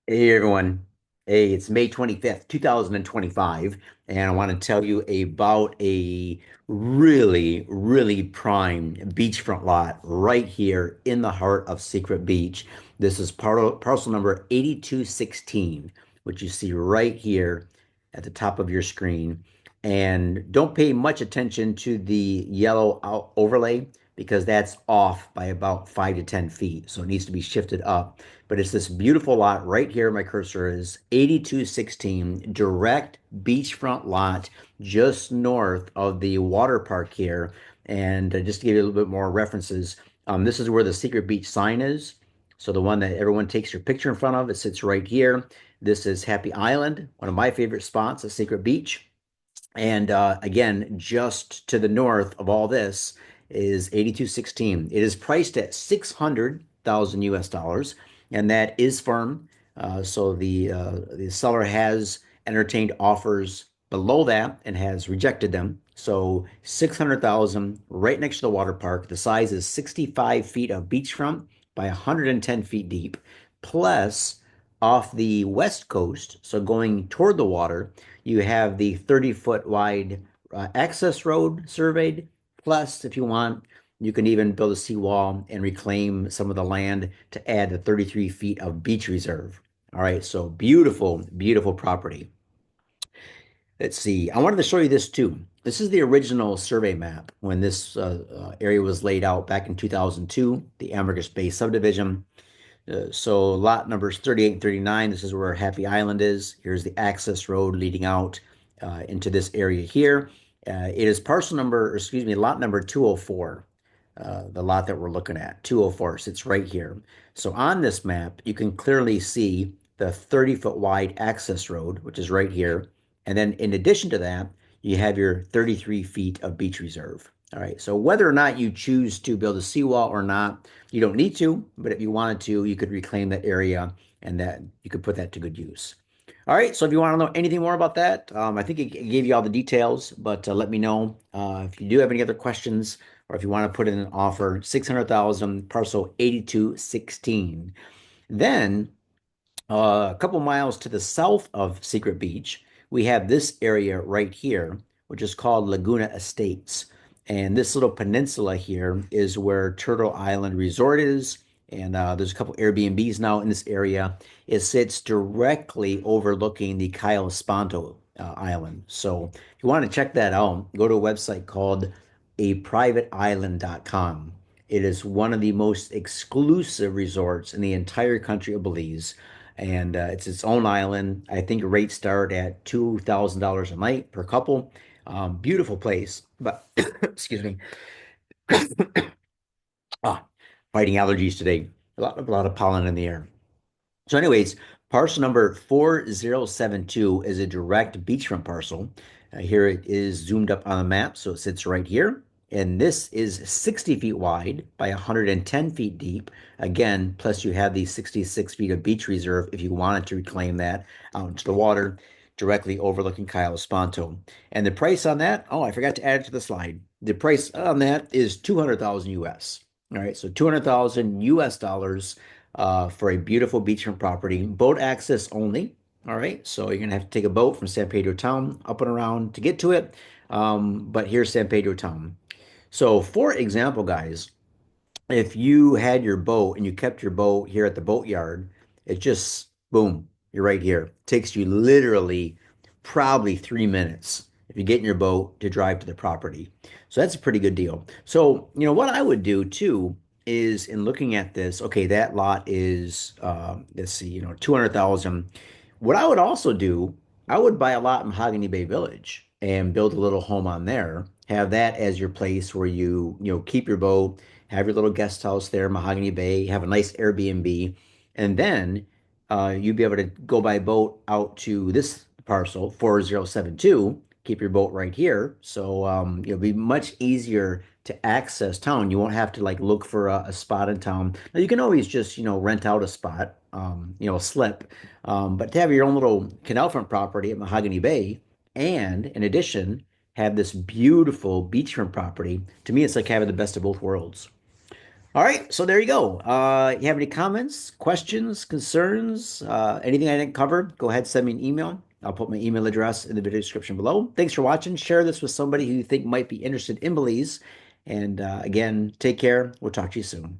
Hey everyone. Hey, it's May 25th, 2025, and I want to tell you about a really prime beachfront lot right here in the heart of Secret Beach. This is parcel number 8216, which you see right here at the top of your screen. And don't pay much attention to the yellow overlay because that's off by about 5 to 10 feet. So it needs to be shifted up, but it's this beautiful lot right here. My cursor is 8216, direct beachfront lot just north of the water park here. And just to give you a little bit more references, this is where the Secret Beach sign is. So the one that everyone takes your picture in front of, it sits right here. This is Happy Island, one of my favorite spots at Secret Beach. And again, just to the north of all this is 8216. It is priced at 600,000 US dollars, and that is firm. So the seller has entertained offers below that and has rejected them. So 600,000 right next to the water park. The size is 65 feet of beachfront by 110 feet deep. Plus, off the west coast, so going toward the water, you have the 30-foot wide access road surveyed. Plus, if you want, you can even build a seawall and reclaim some of the land to add the 33 feet of beach reserve. All right, so beautiful property. Let's see. I wanted to show you this too. This is the original survey map when this area was laid out back in 2002, the Ambergris Bay subdivision. So lot numbers 38 and 39, this is where Happy Island is. Here's the access road leading out into this area here. It is parcel number, or excuse me, lot number 204. The lot that we're looking at, 204, sits right here. So on this map, you can clearly see the 30-foot wide access road, which is right here. And then in addition to that, you have your 33 feet of beach reserve. All right. So whether or not you choose to build a seawall or not, you don't need to, but if you wanted to, you could reclaim that area and that you could put that to good use. All right, so if you want to know anything more about that, I think it gave you all the details, but let me know if you do have any other questions or if you want to put in an offer, 600,000 parcel 8216. Then a couple miles to the south of Secret Beach, we have this area right here, which is called Laguna Estates. And this little peninsula here is where Turtle Island Resort is. And there's a couple Airbnbs now in this area. It sits directly overlooking the Cayo Espanto Island. So if you want to check that out, go to a website called aprivateisland.com. It is one of the most exclusive resorts in the entire country of Belize, and it's its own island. I think rates start at $2,000 a night per couple. Beautiful place, but excuse me, ah, fighting allergies today. A lot of pollen in the air. So, anyways, parcel number 4072 is a direct beachfront parcel. Here it is zoomed up on the map, so it sits right here. And this is 60 feet wide by 110 feet deep. Again, plus you have the 66 feet of beach reserve if you wanted to reclaim that out into the water directly overlooking Cayo Espanto. And the price on that, oh, I forgot to add it to the slide. The price on that is 200,000 US. All right, so 200,000 US dollars for a beautiful beachfront property, boat access only. All right, so you're gonna have to take a boat from San Pedro town up and around to get to it. But here's San Pedro town. So, for example, guys, if you had your boat and you kept your boat here at the boat yard, it just boom, you're right here. It takes you literally probably 3 minutes if you get in your boat to drive to the property. So that's a pretty good deal. So, what I would do too is in looking at this, okay, that lot is let's see, 200,000. What I would also do, I would buy a lot in Mahogany Bay Village and build a little home on there. Have that as your place where you keep your boat, have your little guest house there, Mahogany Bay, have a nice Airbnb, and then you'd be able to go by boat out to this parcel, 4072, keep your boat right here. So it'll be much easier to access town. You won't have to like look for a spot in town. Now you can always just, rent out a spot, a slip. But to have your own little canal front property at Mahogany Bay, and in addition, have this beautiful beachfront property, to me, it's like having the best of both worlds. All right, so there you go. You have any comments, questions, concerns, anything I didn't cover? Go ahead, send me an email. I'll put my email address in the video description below. Thanks for watching. Share this with somebody who you think might be interested in Belize. And again, take care. We'll talk to you soon.